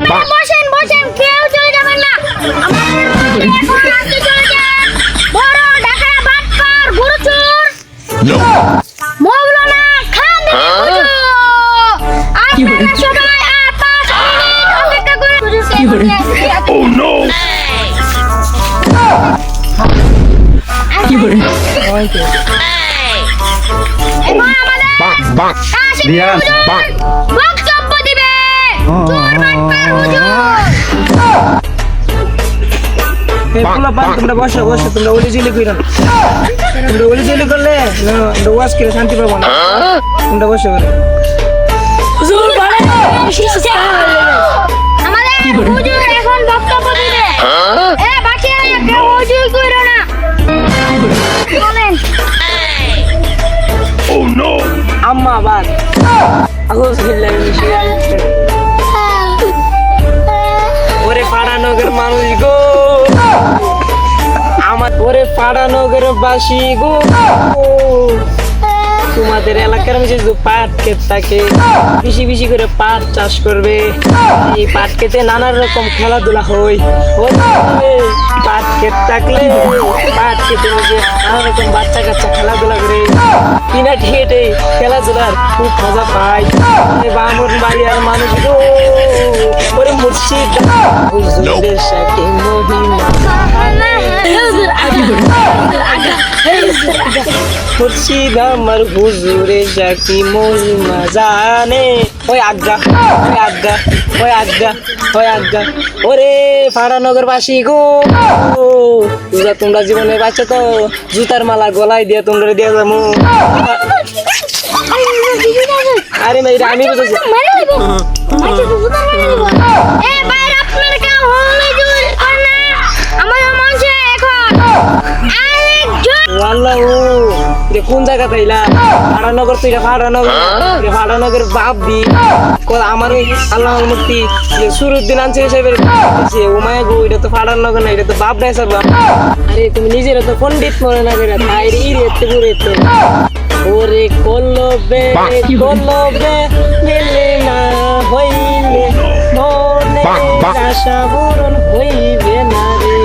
বসেন বসেন, কেউ চলে যাবেন না। আমাদের এখন আজকে চলে যান বড় ঢাকা বাটপার গুরুচুর মৌলানা খান হুজুর। আপনারা সবাই আর 5 মিনিট অপেক্ষা করে Oh no! রিয়ান বক্তব্য দিবে চোর বাটপার হুজুর। তোমরা বসো বসো, তোমরা ওলিজিলি কইরো না। তোমরা ওলিজিলি করলে আমরা ওয়াজ করে শান্তি পাবো না। তোমরা বসো করে আমাদের হুজুর এখন বক্তব্য দিবে। এ বাকি আছে, কেউ হুজুর কইরো না। বলেন। Oh no! আম্মা বাদ আউযুবিল্লাহি মিনাশ শাইতানির ওরে পাড়ানগর মানুষ গো, আমার ওরে পাড়ানগর বাসী গো, তোমাদের এলাকার মধ্যে যে পাট ক্ষেত থাকে, বেশি বেশি করে পাট চাষ করবে। এই পাট ক্ষেতে নানা রকম খেলাধুলা হয়। পাট ক্ষেত থাকলে পাট ক্ষেতে নানা রকম বাচ্চা কাচ্চা খেলাধুলা করে কিনা ঠেটে খেলাধুলার খুব মজা পায়। বামন বাড়ি আর মানুষ গো, ওরে মুর্শিদ হুজুরের সাথে মহিমা মুর্শিদ আমার হুজুরে জাকি মহিমা জানে। ওই আজ্ঞা ওই আজ্ঞা ওই আজ্ঞা ওই আজ্ঞা ওরে পাড়ানগর বাসী গো, তোমরা জীবনে বাঁচো তো জুতার মালা গলায় দিয়ে তোমরা দিয়ে যাবো। আরে মেয়েরা আমি বুঝেছি। এ বাইরে আপনারা কেউ হুজুর কর না। আমাদের মঞ্চে এখন আরেকজন আল্লাহ রে কোন জায়গা তাইলা পাড়ানগর তো এটা পাড়ানগর বাপ দি আমার ওই আল্লাহ মুক্তি সুরুদ্দিন আনছে হিসেবে উমায় গো, এটা তো পাড়ানগর না, এটা তো বাপ নাই স্যার বাপ। আরে তুমি নিজের তো পণ্ডিত মনে না করে তাই রেতে ঘুরেতে ওরে কলবে কলবে মেলে না হইলে মনে আশা পূরণ হইবে না রে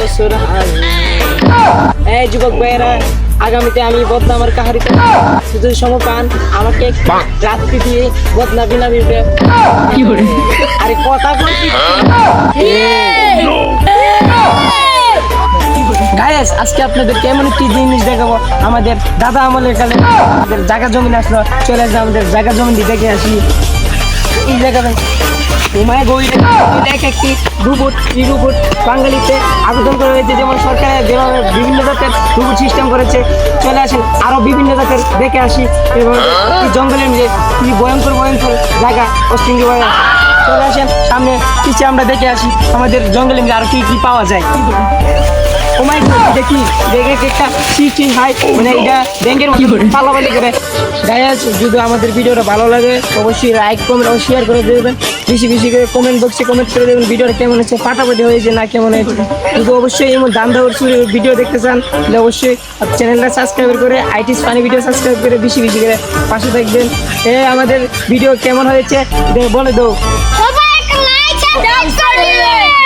বছর। এই যুবক ভাইয়েরা, আগামীতে আমি বদনা আমার কাহারিতে শুধু সময় পান আমাকে রাত্রি দিয়ে বদনা বিনা বিবে আরে কথা বলছি। গায়েস আজকে আপনাদের কেমন একটি জিনিস দেখাবো। আমাদের দাদা আমলের কালে আমাদের জায়গা জমিন আসলো, চলে আসবে আমাদের জায়গা জমিন দিয়ে দেখে আসি। এই জায়গাটা তোমায় গইলে এক একটি রোবট বাঙালিতে আবেদন করা হয়েছে, যেমন সরকার যেভাবে বিভিন্ন জাতের রোবট সিস্টেম করেছে। চলে আসেন আরো বিভিন্ন জাতের দেখে আসি এবং জঙ্গলের মধ্যে কি ভয়ঙ্কর জায়গা অস্ট্রেলিয়া হয়ে আছে। চলে আসেন সামনে পিছিয়ে আমরা দেখে আসি আমাদের জঙ্গলের মধ্যে আরো কি কি পাওয়া যায়। ওমাই দেখি দেখে একটা সিস্টেম হাই মানে এটা ব্যাংকের মধ্যে পালাপালি করে। গাইস যদি আমাদের ভিডিওটা ভালো লাগে অবশ্যই লাইক কমেন্ট ও শেয়ার করে দেবেন। বেশি বেশি করে কমেন্ট বক্সে কমেন্ট করে দেবেন ভিডিওটা কেমন হয়েছে, ফাটাফাটি হয়েছে না কেমন হয়েছে। যদি অবশ্যই এমন দান্দা ভিডিও দেখতে চান তাহলে অবশ্যই চ্যানেলটা সাবস্ক্রাইব করে আইটিস ফানি ভিডিও সাবস্ক্রাইব করে বেশি বেশি করে পাশে থাকবেন। আমাদের ভিডিও কেমন হয়েছে বলে দাও। সবাই একটা লাইক আর সাবস্ক্রাইব করে দিবেন।